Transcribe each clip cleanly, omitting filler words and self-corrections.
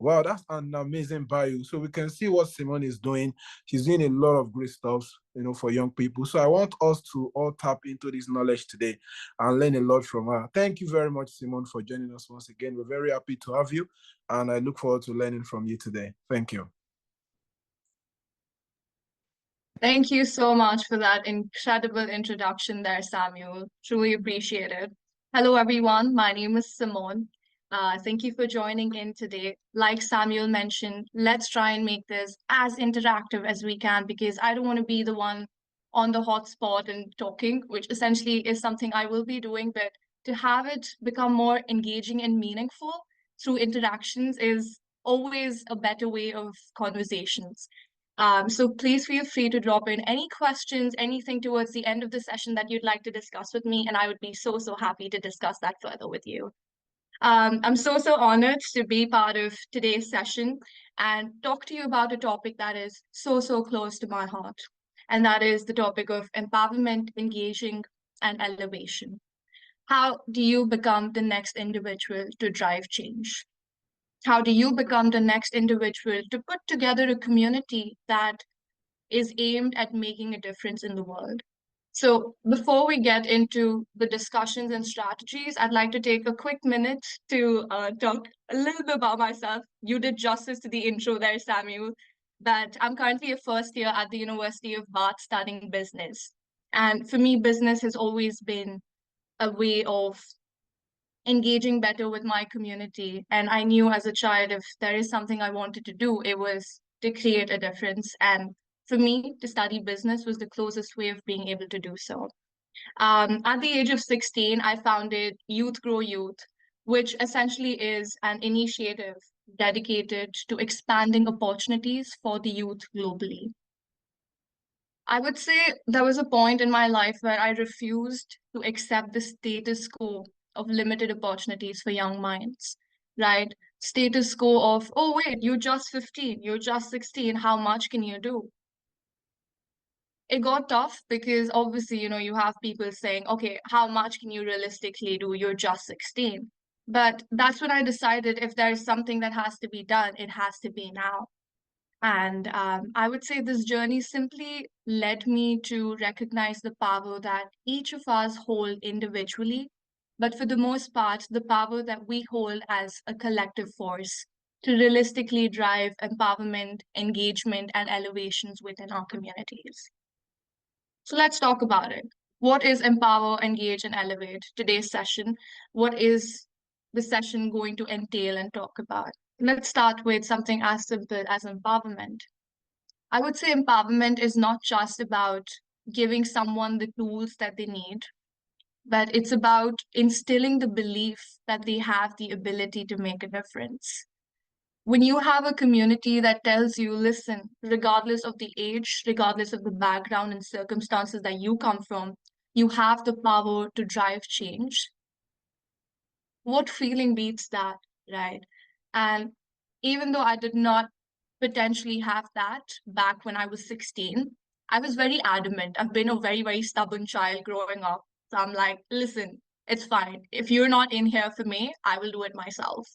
Wow, that's an amazing bio. So we can see what Simone is doing. She's doing a lot of great stuff, for young people. So I want us to all tap into this knowledge today and learn a lot from her. Thank you very much, Simone, for joining us once again. We're very happy to have you, and I look forward to learning from you today. Thank you. Thank you so much for that incredible introduction there, Samuel. Truly appreciate it. Hello, everyone. My name is Simone. Thank you for joining in today. Like Samuel mentioned, let's try and make this as interactive as we can, because I don't want to be the one on the hotspot and talking, which essentially is something I will be doing, but to have it become more engaging and meaningful through interactions is always a better way of conversations. So please feel free to drop in any questions, anything towards the end of the session that you'd like to discuss with me, and I would be so happy to discuss that further with you. I'm so honored to be part of today's session and talk to you about a topic that is so close to my heart, and that is the topic of empowerment, engaging, and elevation. How do you become the next individual to drive change? How do you become the next individual to put together a community that is aimed at making a difference in the world? So before we get into the discussions and strategies, I'd like to take a quick minute to talk a little bit about myself. You did justice to the intro there, Samuel, but I'm currently a first year at the University of Bath studying business. And for me, business has always been a way of engaging better with my community. And I knew as a child, if there is something I wanted to do, it was to create a difference. And for me, to study business was the closest way of being able to do so. At the age of 16, I founded Youth Grow Youth, which essentially is an initiative dedicated to expanding opportunities for the youth globally. I would say there was a point in my life where I refused to accept the status quo of limited opportunities for young minds, right? Status quo of, oh, wait, you're just 15, you're just 16, how much can you do? It got tough because obviously, you have people saying, okay, how much can you realistically do? You're just 16. But that's when I decided if there's something that has to be done, it has to be now. And I would say this journey simply led me to recognize the power that each of us hold individually, but for the most part, the power that we hold as a collective force to realistically drive empowerment, engagement, and elevations within our communities. So let's talk about it. What is Empower, Engage, and Elevate? Today's session, what is the session going to entail and talk about? Let's start with something as simple as empowerment. I would say empowerment is not just about giving someone the tools that they need, but it's about instilling the belief that they have the ability to make a difference. When you have a community that tells you, listen, regardless of the age, regardless of the background and circumstances that you come from, you have the power to drive change. What feeling beats that, right? And even though I did not potentially have that back when I was 16, I was very adamant. I've been a very stubborn child growing up. So I'm like, listen, it's fine. If you're not in here for me, I will do it myself.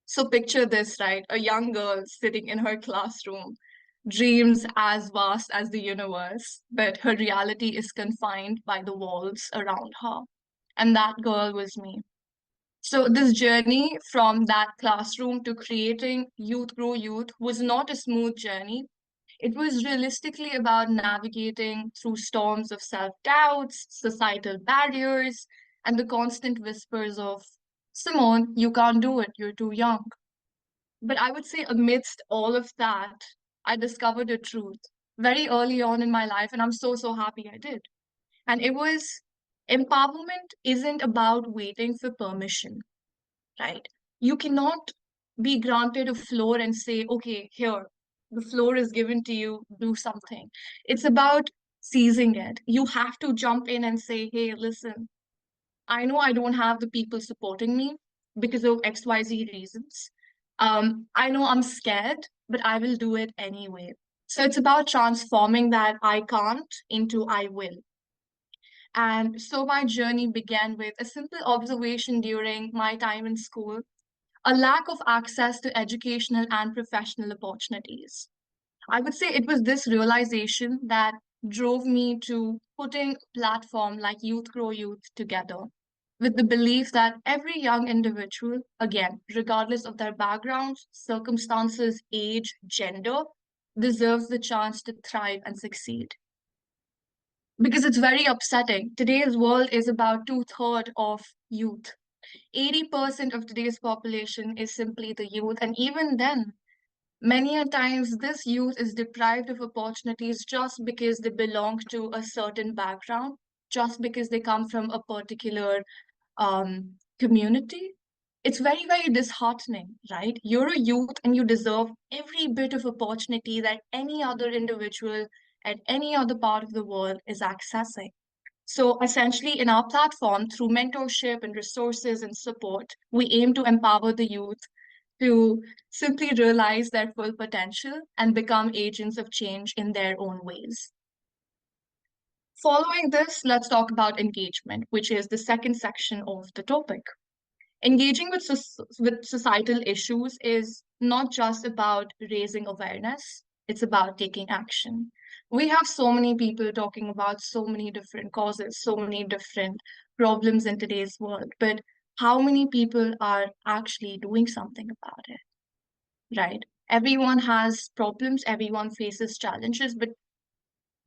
So picture this, right? A young girl sitting in her classroom, dreams as vast as the universe, but her reality is confined by the walls around her. And that girl was me. So this journey from that classroom to creating Youth Grow Youth was not a smooth journey. It was realistically about navigating through storms of self-doubts, societal barriers, and the constant whispers of, Simone, you can't do it, you're too young. But I would say amidst all of that, I discovered a truth very early on in my life, and I'm so happy I did. And it was empowerment isn't about waiting for permission, right? You cannot be granted a floor and say, okay, here, the floor is given to you, do something. It's about seizing it. You have to jump in and say, hey, listen, I know I don't have the people supporting me because of XYZ reasons. I know I'm scared, but I will do it anyway. So it's about transforming that I can't into I will. And so my journey began with a simple observation during my time in school. a lack of access to educational and professional opportunities. I would say it was this realization that drove me to putting a platform like Youth Grow Youth together with the belief that every young individual, again, regardless of their background, circumstances, age, gender, deserves the chance to thrive and succeed. Because it's very upsetting. Today's world is about two-thirds of youth. 80% of today's population is simply the youth, and even then, many a times, this youth is deprived of opportunities just because they belong to a certain background, just because they come from a particular community. It's very, very disheartening, right? You're a youth and you deserve every bit of opportunity that any other individual at any other part of the world is accessing. So essentially, in our platform, through mentorship and resources and support, we aim to empower the youth to simply realize their full potential and become agents of change in their own ways. Following this, let's talk about engagement, which is the second section of the topic. Engaging with societal issues is not just about raising awareness, it's about taking action. We have so many people talking about so many different causes, so many different problems in today's world, but how many people are actually doing something about it, right? Everyone has problems, everyone faces challenges, but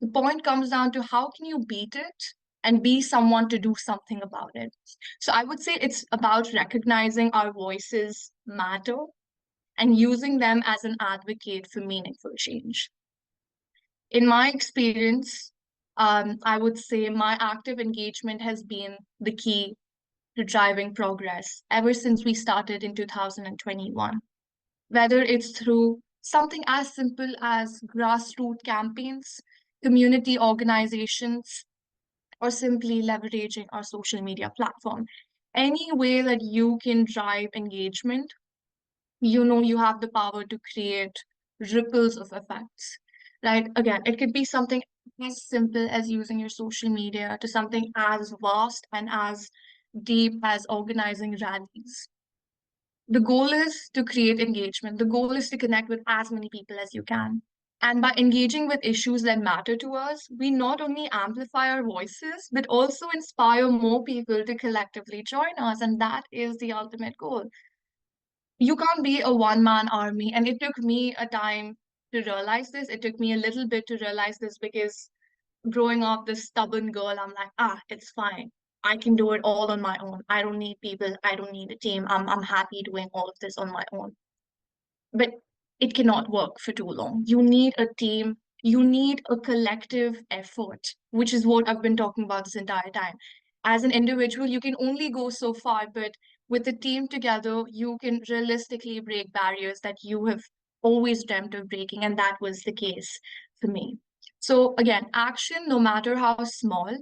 the point comes down to how can you beat it and be someone to do something about it. So I would say it's about recognizing our voices matter and using them as an advocate for meaningful change. In my experience, I would say my active engagement has been the key to driving progress ever since we started in 2021. Whether it's through something as simple as grassroots campaigns, community organizations, or simply leveraging our social media platform. Any way that you can drive engagement, you know you have the power to create ripples of effects, right? Again, it could be something as simple as using your social media to something as vast and as deep as organizing rallies. The goal is to create engagement. The goal is to connect with as many people as you can. And by engaging with issues that matter to us, we not only amplify our voices, but also inspire more people to collectively join us. And that is the ultimate goal. You can't be a one-man army. And it took me a time to realize this. It took me a little bit to realize this because growing up, this stubborn girl, I'm like, it's fine. I can do it all on my own. I don't need people. I don't need a team. I'm happy doing all of this on my own. But it cannot work for too long. You need a team. You need a collective effort, which is what I've been talking about this entire time. As an individual, you can only go so far, but with a team together, you can realistically break barriers that you have always dreamt of breaking. And that was the case for me. So again, action, no matter how small,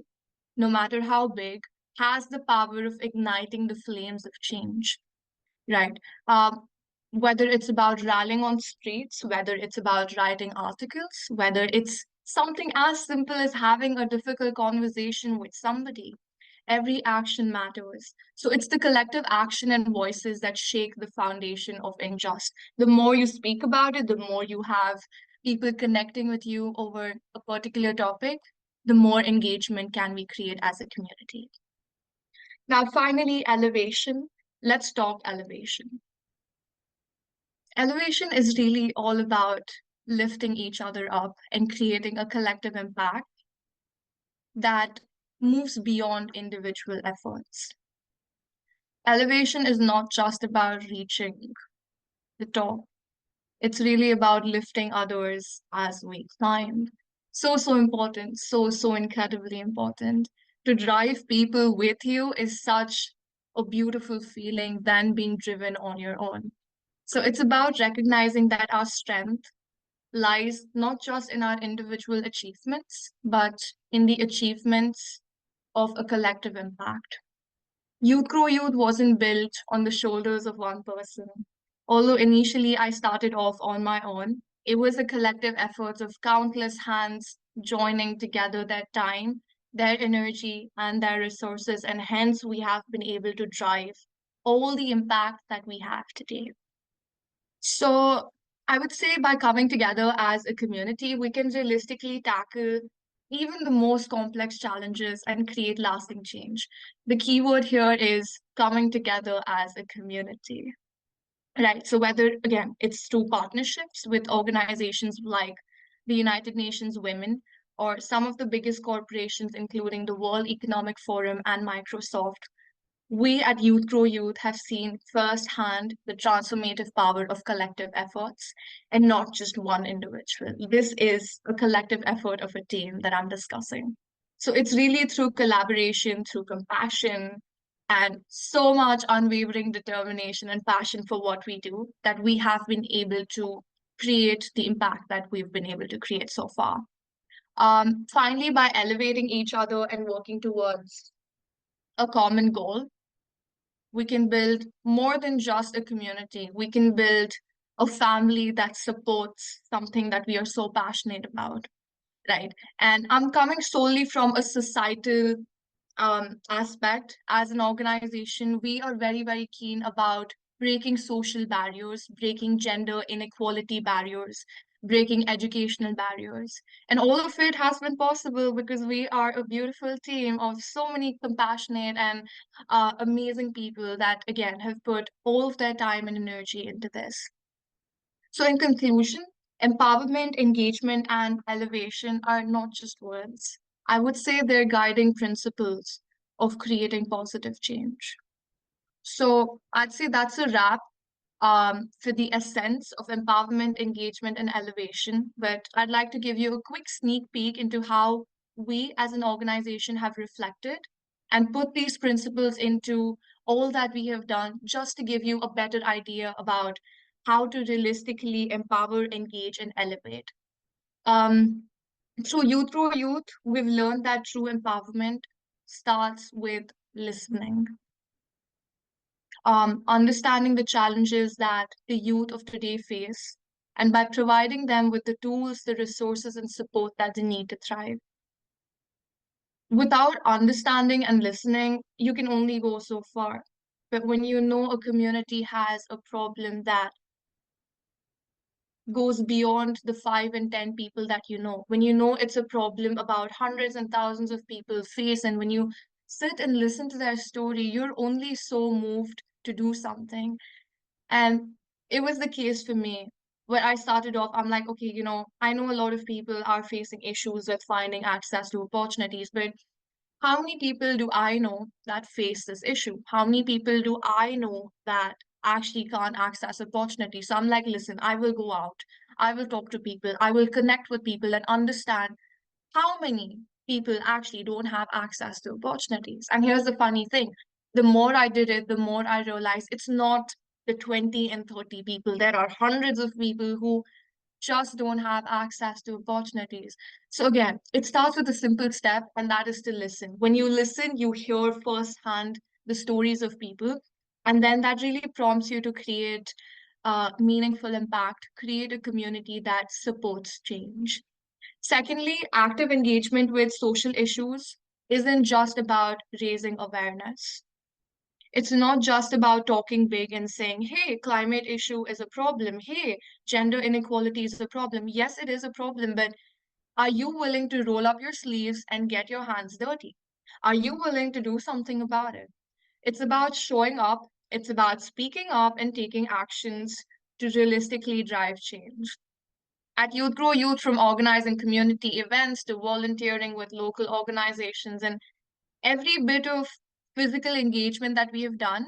no matter how big, has the power of igniting the flames of change, right? Whether it's about rallying on streets, whether it's about writing articles, whether it's something as simple as having a difficult conversation with somebody, every action matters. So it's the collective action and voices that shake the foundation of Injust. The more you speak about it, the more you have people connecting with you over a particular topic, the more engagement can we create as a community. Now, finally, elevation. Let's talk elevation. Elevation is really all about lifting each other up and creating a collective impact that moves beyond individual efforts. Elevation is not just about reaching the top. It's really about lifting others as we climb. So important, so incredibly important. To drive people with you is such a beautiful feeling than being driven on your own. So it's about recognizing that our strength lies not just in our individual achievements, but in the achievements of a collective impact. Youth Grow Youth wasn't built on the shoulders of one person. Although initially I started off on my own, it was a collective effort of countless hands joining together their time, their energy, and their resources, and hence we have been able to drive all the impact that we have today. So I would say by coming together as a community, we can realistically tackle even the most complex challenges and create lasting change. The key word here is coming together as a community. Right. So whether, again, it's through partnerships with organizations like the United Nations Women or some of the biggest corporations, including the World Economic Forum and Microsoft, we at Youth Grow Youth have seen firsthand the transformative power of collective efforts and not just one individual. This is a collective effort of a team that I'm discussing. So it's really through collaboration, through compassion, and so much unwavering determination and passion for what we do that we have been able to create the impact that we've been able to create so far. Finally, by elevating each other and working towards a common goal, we can build more than just a community. We can build a family that supports something that we are so passionate about, right? And I'm coming solely from a societal aspect. As an organization, we are very, very keen about breaking social barriers, breaking gender inequality barriers, breaking educational barriers. And all of it has been possible because we are a beautiful team of so many compassionate and amazing people that, again, have put all of their time and energy into this. So, in conclusion, empowerment, engagement, and elevation are not just words. I would say they're guiding principles of creating positive change. So, I'd say that's a wrap for the essence of empowerment, engagement, and elevation. But I'd like to give you a quick sneak peek into how we as an organization have reflected and put these principles into all that we have done, just to give you a better idea about how to realistically empower, engage, and elevate. Um, Through Youth Grow Youth, we've learned that true empowerment starts with listening, understanding the challenges that the youth of today face, and by providing them with the tools, the resources, and support that they need to thrive. Without understanding and listening, you can only go so far. But when you know a community has a problem that goes beyond the 5 and 10 people that you know, when you know it's a problem about hundreds and thousands of people face, and when you sit and listen to their story, you're only so moved to do something. And it was the case for me. Where I started off, I'm like, okay, I know a lot of people are facing issues with finding access to opportunities, but how many people do I know that face this issue? How many people do I know that actually can't access opportunity? So I'm like, listen, I will go out, I will talk to people, I will connect with people and understand how many people actually don't have access to opportunities. And here's the funny thing, the more I did it, the more I realized it's not the 20 and 30 people. There are hundreds of people who just don't have access to opportunities. So again, it starts with a simple step, and that is to listen. When you listen, you hear firsthand the stories of people, and then that really prompts you to create meaningful impact, create a community that supports change. Secondly, active engagement with social issues isn't just about raising awareness. It's not just about talking big and saying, hey, climate issue is a problem. Hey, gender inequality is a problem. Yes, it is a problem, but are you willing to roll up your sleeves and get your hands dirty? Are you willing to do something about it? It's about showing up. It's about speaking up and taking actions to realistically drive change. At Youth Grow Youth, from organizing community events to volunteering with local organizations, and every bit of physical engagement that we have done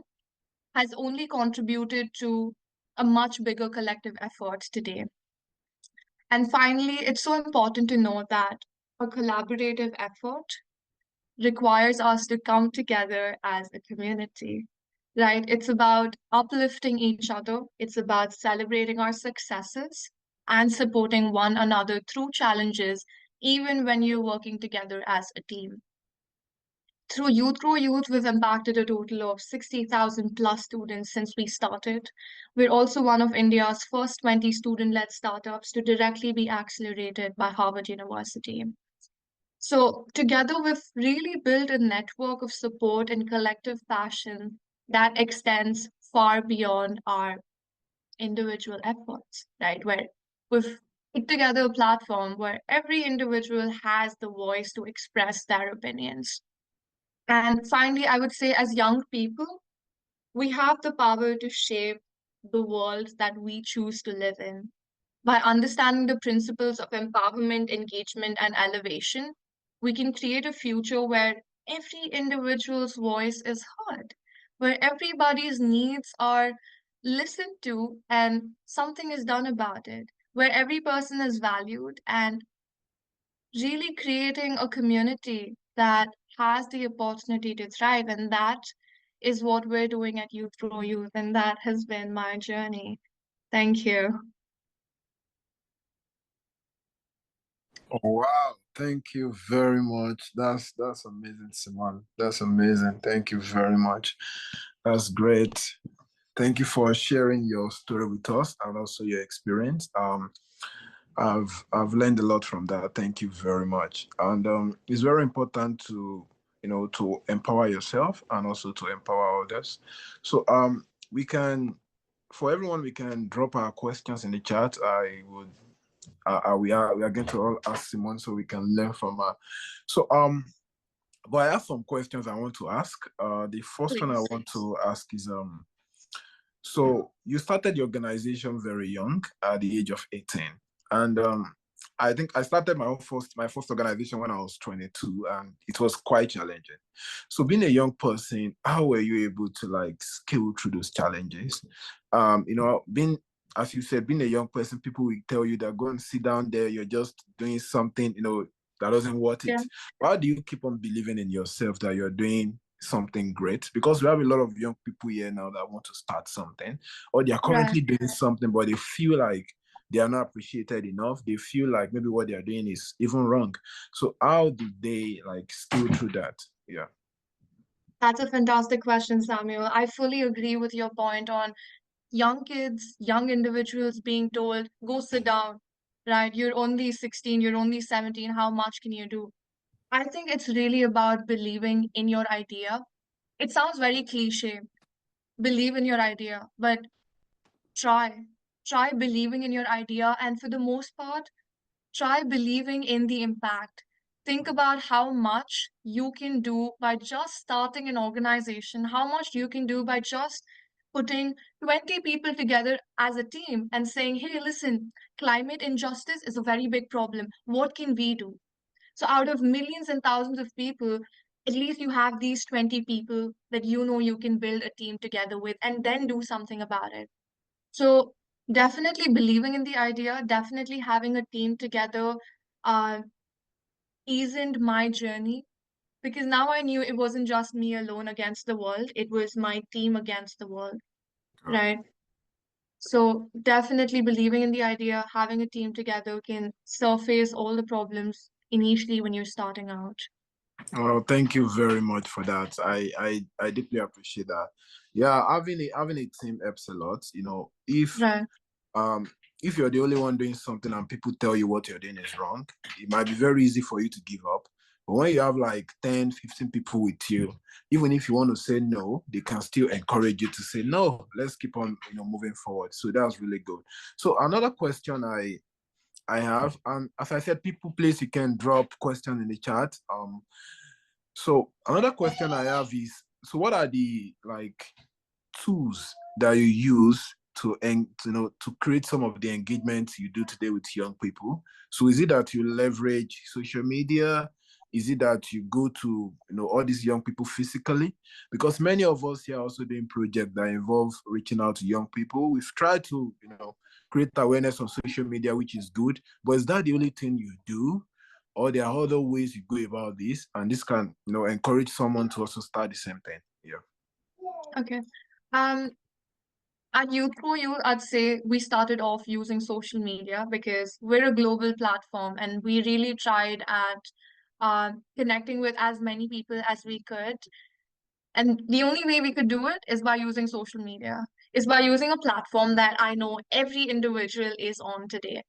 has only contributed to a much bigger collective effort today. And finally, it's so important to know that a collaborative effort requires us to come together as a community, right? It's about uplifting each other, it's about celebrating our successes and supporting one another through challenges, even when you're working together as a team. Through Youth Grow Youth, we've impacted a total of 60,000 plus students since we started. We're also one of India's first 20 student-led startups to directly be accelerated by Harvard University. So together, we've really built a network of support and collective passion that extends far beyond our individual efforts, right? Where we've put together a platform where every individual has the voice to express their opinions. And finally, I would say, as young people, we have the power to shape the world that we choose to live in. By understanding the principles of empowerment, engagement, and elevation, we can create a future where every individual's voice is heard, where everybody's needs are listened to and something is done about it, where every person is valued, and really creating a community that has the opportunity to thrive. And that is what we're doing at Youth Grow Youth, and that has been my journey. Thank you. Oh, wow. Thank you very much. That's amazing, Simone. That's amazing. Thank you very much. That's great. Thank you for sharing your story with us and also your experience. I've learned a lot from that. Thank you very much. And it's very important to to empower yourself and also to empower others. So we can for everyone we can drop our questions in the chat. I would we are going to all ask Simone so we can learn from her. So but I have some questions I want to ask. The first one I Please. want to ask is so you started the organization very young at the age of 18. And I think I started my first organization when I was 22 and it was quite challenging. So being a young person, how were you able to like scale through those challenges? Being as you said, being a young person, people will tell you that go and sit down there, you're just doing something, that doesn't worth it. Yeah, How do you keep on believing in yourself that you're doing something great? Because we have a lot of young people here now that want to start something, or they are right. currently doing something, but they feel like they are not appreciated enough. They feel like maybe what they are doing is even wrong. So how did they like scale through that? Yeah. That's a fantastic question, Samuel. I fully agree with your point on young kids, young individuals being told, go sit down, right? You're only 16, you're only 17, how much can you do? I think it's really about believing in your idea. It sounds very cliche, believe in your idea, but try. Try believing in your idea, and for the most part, try believing in the impact. Think about how much you can do by just starting an organization, how much you can do by just putting 20 people together as a team and saying, hey, listen, climate injustice is a very big problem. What can we do? So, out of millions and thousands of people, at least you have these 20 people that you know you can build a team together with and then do something about it. So definitely believing in the idea, definitely having a team together, uh, eased my journey because now I knew it wasn't just me alone against the world, it was my team against the world, right? So definitely believing in the idea, having a team together can surface all the problems initially when you're starting out. Well, thank you very much for that. I deeply appreciate that. Yeah, having a team helps a lot. Right, Um, if you're the only one doing something and people tell you what you're doing is wrong, it might be very easy for you to give up. But when you have like 10, 15 people with you, even if you want to say no, they can still encourage you to say no. Let's keep on, moving forward. So that's really good. So another question I have, and as I said, people, please you can drop question in the chat. So another question I have is, so what are the like tools that you use to create some of the engagement you do today with young people? So is it that you leverage social media? Is it that you go to all these young people physically? Because many of us here are also doing projects that involve reaching out to young people. We've tried to create awareness on social media, which is good. But is that the only thing you do? Or there are other ways you go about this, and this can encourage someone to also start the same thing. Yeah. okay. Um, At Youth for Youth, I'd say we started off using social media because we're a global platform and we really tried at connecting with as many people as we could. And the only way we could do it is by using social media, is by using a platform that I know every individual is on today.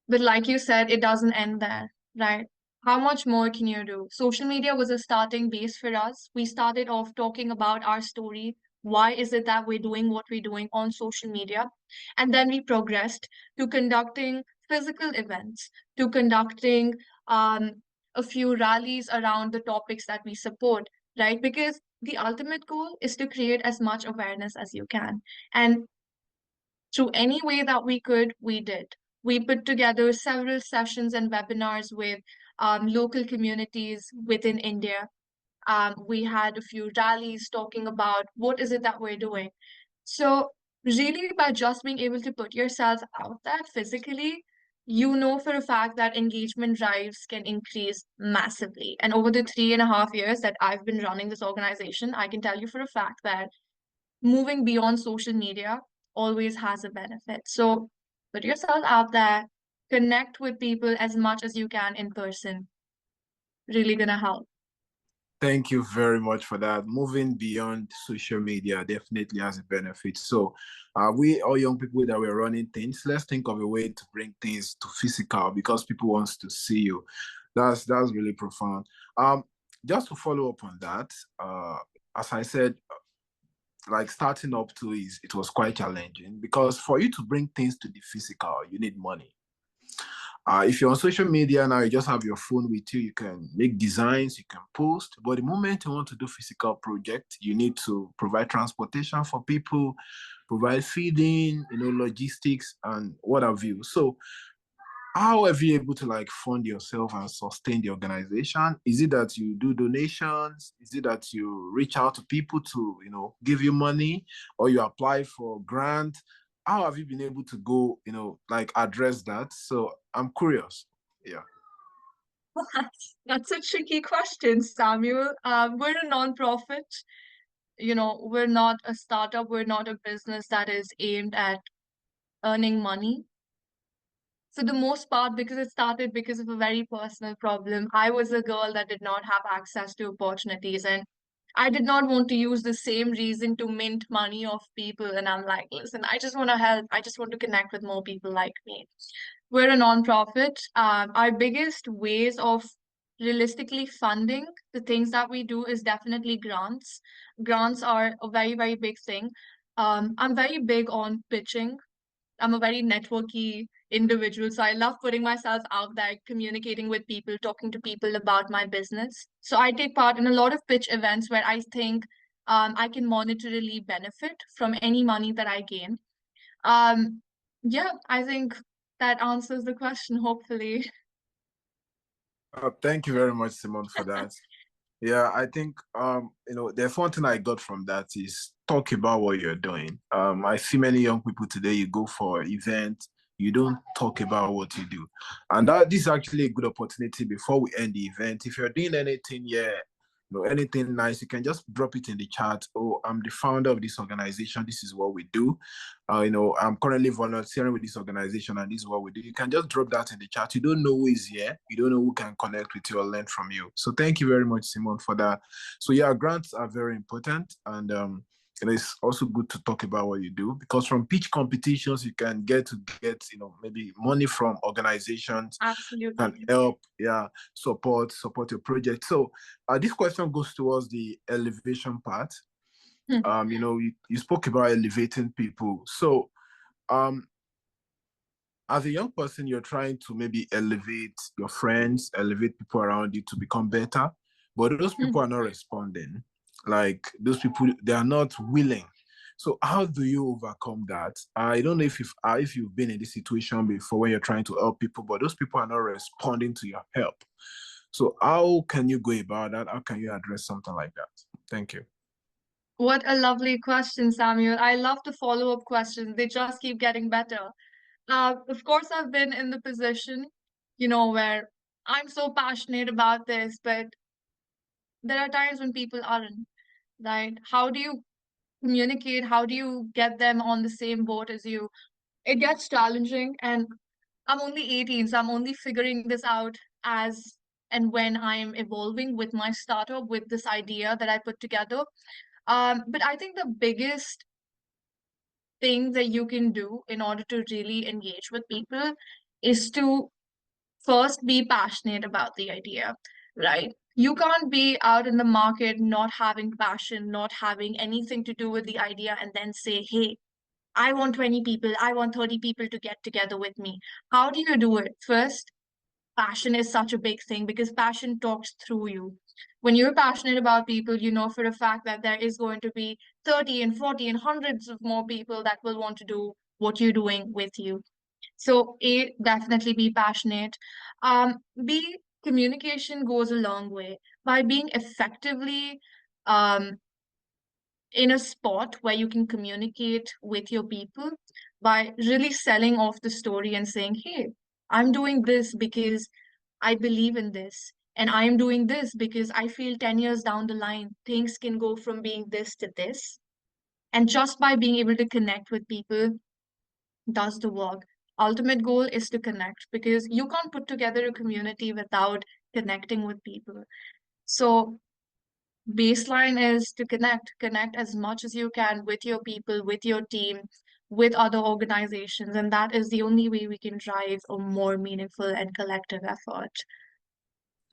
But like you said, it doesn't end there, right? How much more can you do? Social media was a starting base for us. We started off talking about our story. Why is it that we're doing what we're doing on social media? And then we progressed to conducting physical events, to conducting a few rallies around the topics that we support, right? Because the ultimate goal is to create as much awareness as you can. And through any way that we could, we did. We put together several sessions and webinars with local communities within India. We had a few rallies talking about what is it that we're doing. So, really, by just being able to put yourself out there physically, you know for a fact that engagement drives can increase massively. And over the 3.5 years that I've been running this organization, I can tell you for a fact that moving beyond social media always has a benefit. So put yourself out there, connect with people as much as you can in person. Really gonna help. Thank you very much for that. Moving beyond social media definitely has a benefit. So, we all young people that were running things, let's think of a way to bring things to physical because people wants to see you. That's really profound. Just to follow up on that, as I said, like starting up to is it was quite challenging because for you to bring things to the physical, you need money. If you're on social media now, you just have your phone with you. You can make designs, you can post. But the moment you want to do physical project, you need to provide transportation for people, provide feeding, logistics and what have you. So how have you able to like fund yourself and sustain the organization? Is it that you do donations? Is it that you reach out to people to, give you money or you apply for grant? How have you been able to go, like address that? So I'm curious. Yeah. That's a tricky question, Samuel. We're a nonprofit. We're not a startup. We're not a business that is aimed at earning money. For the most part, because it started because of a very personal problem. I was a girl that did not have access to opportunities, and I did not want to use the same reason to mint money off people. And I'm like, listen, I just want to help. I just want to connect with more people like me. We're a nonprofit. Our biggest ways of realistically funding the things that we do is definitely grants. Grants are a very, very big thing. I'm very big on pitching. I'm a very networky individual, so I love putting myself out there, communicating with people, talking to people about my business. So I take part in a lot of pitch events where I think I can monetarily benefit from any money that I gain. Um, yeah, I think that answers the question, hopefully. Thank you very much, Simon, for that. Yeah, I think the one thing I got from that is talk about what you're doing. I see many young people today, you go for an event, you don't talk about what you do. And that this is actually a good opportunity before we end the event. If you're doing anything, yeah, anything nice, you can just drop it in the chat. Oh, I'm the founder of this organization. This is what we do. I'm currently volunteering with this organization, and this is what we do. You can just drop that in the chat. You don't know who is here. You don't know who can connect with you or learn from you. So thank you very much, Simon, for that. So yeah, grants are very important, and it is also good to talk about what you do because from pitch competitions you can get maybe money from organizations can Absolutely. help, yeah, support your project. So this question goes towards the elevation part. Hmm. You spoke about elevating people. So um as a young person, you're trying to maybe elevate your friends, elevate people around you to become better, but those Hmm. people are not responding. Like those people, they are not willing. So how do you overcome that? I don't know if you've been in this situation before when you're trying to help people, but those people are not responding to your help. So how can you go about that? How can you address something like that? Thank you. What a lovely question, Samuel. I love the follow-up questions. They just keep getting better. Of course, I've been in the position, where I'm so passionate about this, but there are times when people aren't, right? How do you communicate? How do you get them on the same boat as you? It gets challenging, and I'm only 18, so I'm only figuring this out as and when I am evolving with my startup, with this idea that I put together. But I think the biggest thing that you can do in order to really engage with people is to first be passionate about the idea, right? You can't be out in the market not having passion, not having anything to do with the idea, and then say, hey, I want 20 people, I want 30 people to get together with me. How do you do it? First, passion is such a big thing because passion talks through you. When you're passionate about people, you know for a fact that there is going to be 30 and 40 and hundreds of more people that will want to do what you're doing with you. So A, definitely be passionate. B, communication goes a long way. By being effectively um, in a spot where you can communicate with your people, by really selling off the story and saying, hey, I'm doing this because I believe in this. And I am doing this because I feel 10 years down the line, things can go from being this to this. And just by being able to connect with people, does the work. Ultimate goal is to connect because you can't put together a community without connecting with people. So baseline is to connect as much as you can with your people, with your team, with other organizations, and that is the only way we can drive a more meaningful and collective effort.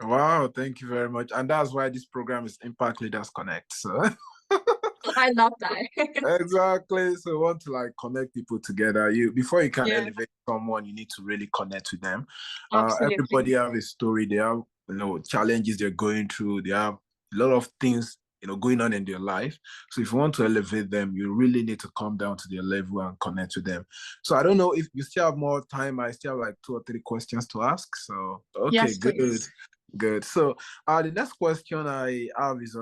Wow, thank you very much. And that's why this program is Impact Leaders Connect. So I love that. exactly. So we want to like connect people together. You before you can Yeah, elevate someone, you need to really connect with them. absolutely. Everybody have a story. They have challenges they're going through. They have a lot of things going on in their life. So if you want to elevate them, you really need to come down to their level and connect with them. So I don't know if you still have more time. I still have like 2 or 3 questions to ask. So okay, Yes, good. please. Good. So the next question I have is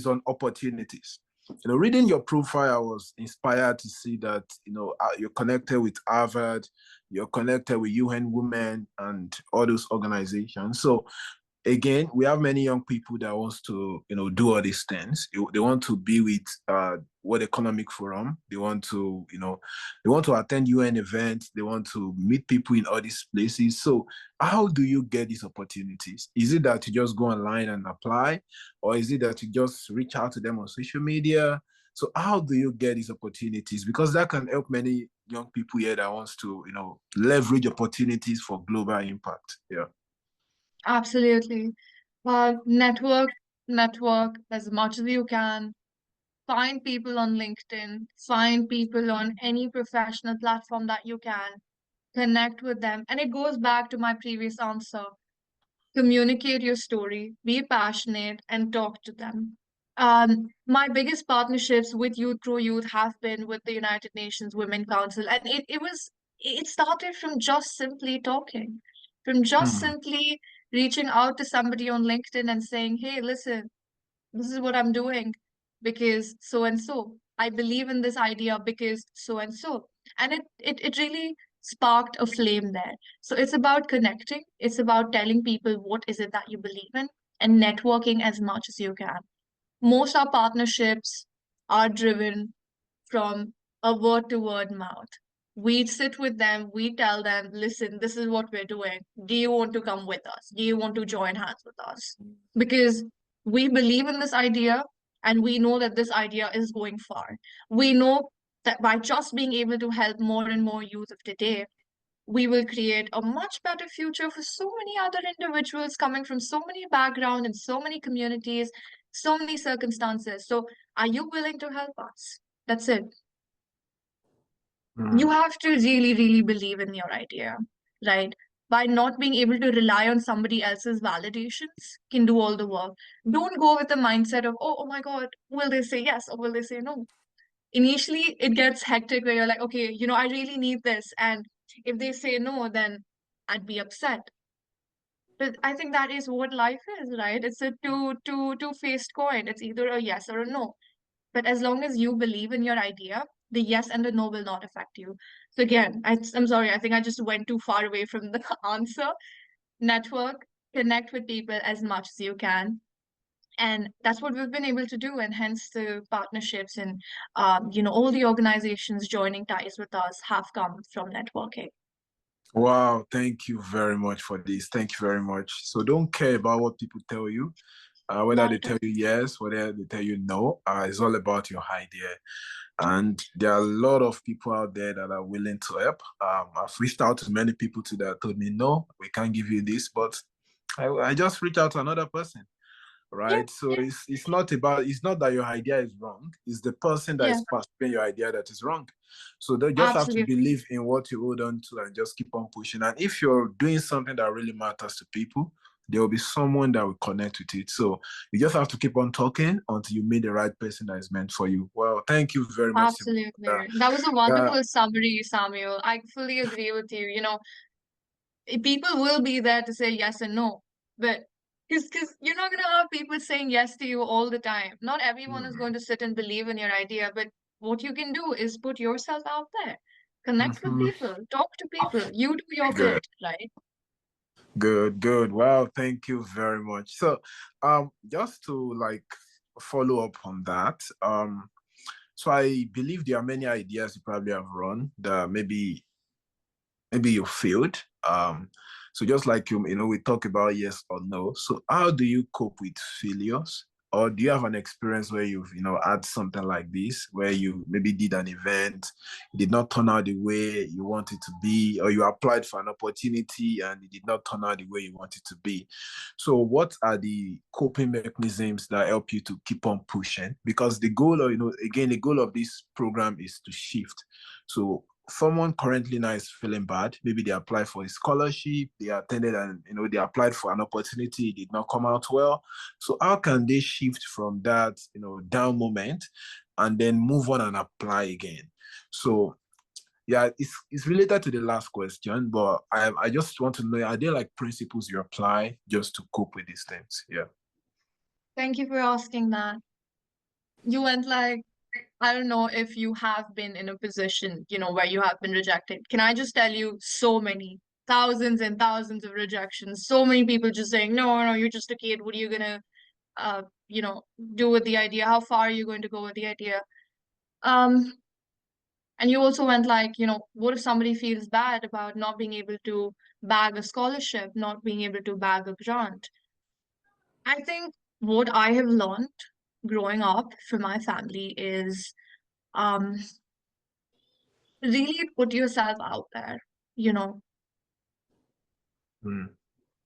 on opportunities. Reading your profile, I was inspired to see that you're connected with Harvard, you're connected with UN Women and all those organizations. So again, we have many young people that wants to do all these things. They want to be with World Economic Forum. They want to attend UN events. They want to meet people in all these places. So how do you get these opportunities? Is it that you just go online and apply, or is it that you just reach out to them on social media? So how do you get these opportunities? Because that can help many young people here that wants to leverage opportunities for global impact. Yeah. Absolutely. Network, network as much as you can. Find people on LinkedIn, find people on any professional platform that you can, connect with them. And it goes back to my previous answer. Communicate your story, be passionate, and talk to them. My biggest partnerships with Youth Pro Youth have been with the United Nations Women Council, and it started from just simply talking, from just Mm. simply reaching out to somebody on LinkedIn and saying, "Hey, listen, this is what I'm doing because so and so. I believe in this idea because so and so." And it really sparked a flame there. So it's about connecting, it's about telling people what is it that you believe in and networking as much as you can. Most our partnerships are driven from a word to word mouth. We sit with them, we tell them, listen, this is what we're doing. Do you want to come with us? Do you want to join hands with us? Because we believe in this idea and we know that this idea is going far. We know that by just being able to help more and more youth of today, we will create a much better future for so many other individuals coming from so many backgrounds and so many communities, so many circumstances. So, are you willing to help us? That's it. You Mm. have to really, really believe in your idea, right? By not being able to rely on somebody else's validations, can do all the work. Don't go with the mindset of, oh my God, will they say yes or will they say no? Initially, it gets hectic where you're like, okay, I really need this. And if they say no, then I'd be upset. But I think that is what life is, right? It's a two-faced coin. It's either a yes or a no. But as long as you believe in your idea, the yes and the no will not affect you. So again, I'm sorry, I think I just went too far away from the answer. Network, connect with people as much as you can. And that's what we've been able to do. And hence the partnerships and, all the organizations joining ties with us have come from networking. Wow, thank you very much for this. Thank you very much. So don't care about what people tell you, whether Not they at all. tell you yes, whether they tell you no. It's all about your idea. And there are a lot of people out there that are willing to help. I've reached out to many people today that told me, no, we can't give you this, but I just reach out to another person, Yeah, right? So it's not that your idea is wrong. It's the person that yeah, is pursuing your idea that is wrong. So they just have to absolutely. believe in what you hold on to and just keep on pushing. And if you're doing something that really matters to people, there will be someone that will connect with it. So you just have to keep on talking until you meet the right person that is meant for you. Well, thank you very much, Simone. Absolutely. That was a wonderful summary, Samuel. I fully agree with you. You know, people will be there to say yes and no, but because you're not going to have people saying yes to you all the time. Not everyone is going to sit and believe in your idea, but what you can do is put yourself out there, connect with Mhm. people, talk to people, you do your Good. bit, right? Good. Wow, thank you very much. So, just to like follow up on that, so I believe there are many ideas you probably have run that maybe you failed. So just like we talk about yes or no. So how do you cope with failures? Or do you have an experience where you've, had something like this, where you maybe did an event, it did not turn out the way you wanted to be, or you applied for an opportunity and it did not turn out the way you wanted to be? So what are the coping mechanisms that help you to keep on pushing? Because the goal of, again, the goal of this program is to shift. So someone currently now is feeling bad. Maybe they applied for a scholarship, they attended and they applied for an opportunity, it did not come out well. So how can they shift from that, down moment and then move on and apply again? So yeah, it's related to the last question, but I just want to know, are there like principles you apply just to cope with these things? Yeah. Thank you for asking that. You went like, I don't know if you have been in a position, where you have been rejected. Can I just tell you so many, thousands and thousands of rejections, so many people just saying, no, no, you're just a kid. What are you gonna, uh, you know, do with the idea? How far are you going to go with the idea? Um, and you also went like, what if somebody feels bad about not being able to bag a scholarship, not being able to bag a grant? I think what I have learned growing up from my family is um really put yourself out there. You know, Mm,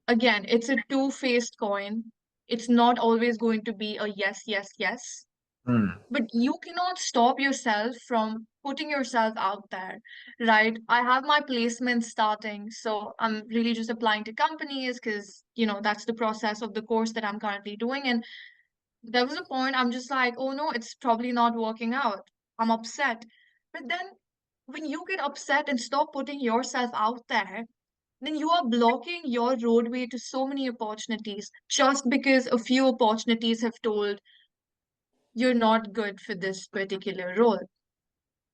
again, it's a two-faced coin. It's not always going to be a yes, yes, yes. mm, But you cannot stop yourself from putting yourself out there, right? I have my placement starting, so I'm really just applying to companies because, that's the process of the course that I'm currently doing. And there was a point I'm just like, oh no, it's probably not working out. I'm upset. But then when you get upset and stop putting yourself out there, then you are blocking your roadway to so many opportunities just because a few opportunities have told you're not good for this particular role.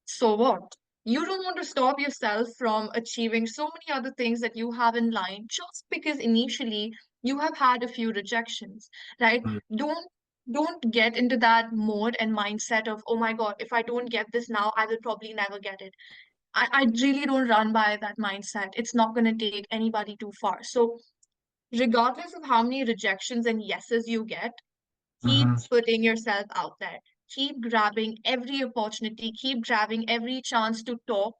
So what? You don't want to stop yourself from achieving so many other things that you have in line just because initially you have had a few rejections, right? mm, Don't don't get into that mode and mindset of, oh my God, if I don't get this now, I will probably never get it. I really don't run by that mindset. It's not going to take anybody too far. So regardless of how many rejections and yeses you get, keep mhm, putting yourself out there. Keep grabbing every opportunity, keep grabbing every chance to talk,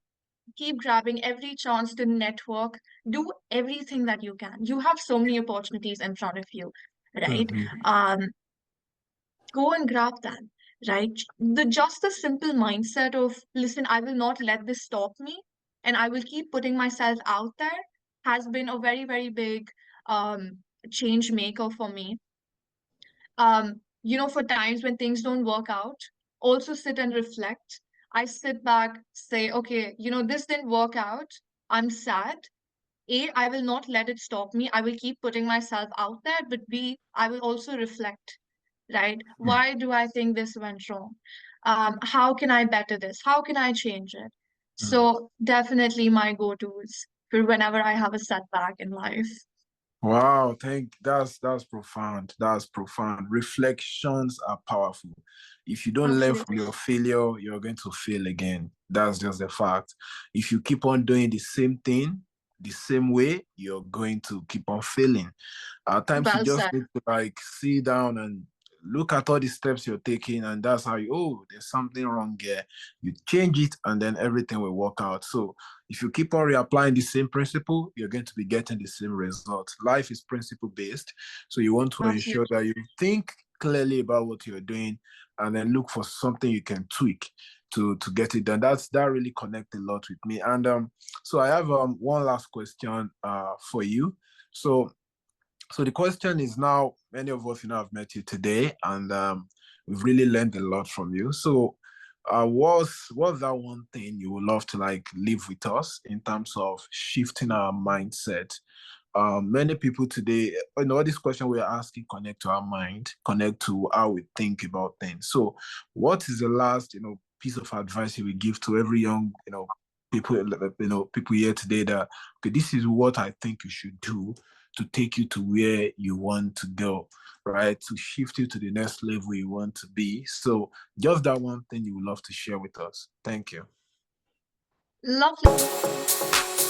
keep grabbing every chance to network. Do everything that you can. You have so many opportunities in front of you, right? mhm, Um, Go and grab them, right? Just the simple mindset of, listen, I will not let this stop me, and I will keep putting myself out there has been a very, very big change maker for me. For times when things don't work out, also sit and reflect. I sit back, say, okay, this didn't work out. I'm sad. A, I will not let it stop me. I will keep putting myself out there. But B, I will also reflect, right? mm. Why do I think this went wrong? How can I better this? How can I change it? Mm. So definitely my go-tos for whenever I have a setback in life. Wow, that's profound. That's profound. Reflections are powerful. If you don't learn from Absolutely. your failure, you're going to fail again. That's just the fact. If you keep on doing the same thing the same way, you're going to keep on failing. At times you Well just said. need to like sit down and look at all the steps you're taking, and that's how there's something wrong here. You change it, and then everything will work out. So if you keep on reapplying the same principle, you're going to be getting the same result. Life is principle based, so you want to ensure that you think clearly about what you're doing, and then look for something you can tweak to get it done. That really connect a lot with me. And so I have one last question for you. So the question is, now many of us have met you today, and we've really learned a lot from you. So what's that one thing you would love to like leave with us in terms of shifting our mindset? Many people today, all these questions we're asking connect to our mind, connect to how we think about things. So what is the last, piece of advice you will give to every young, people, people here today that, okay, this is what I think you should do to take you to where you want to go, right? To shift you to the next level you want to be. So just that one thing you would love to share with us. Thank you. Lovely.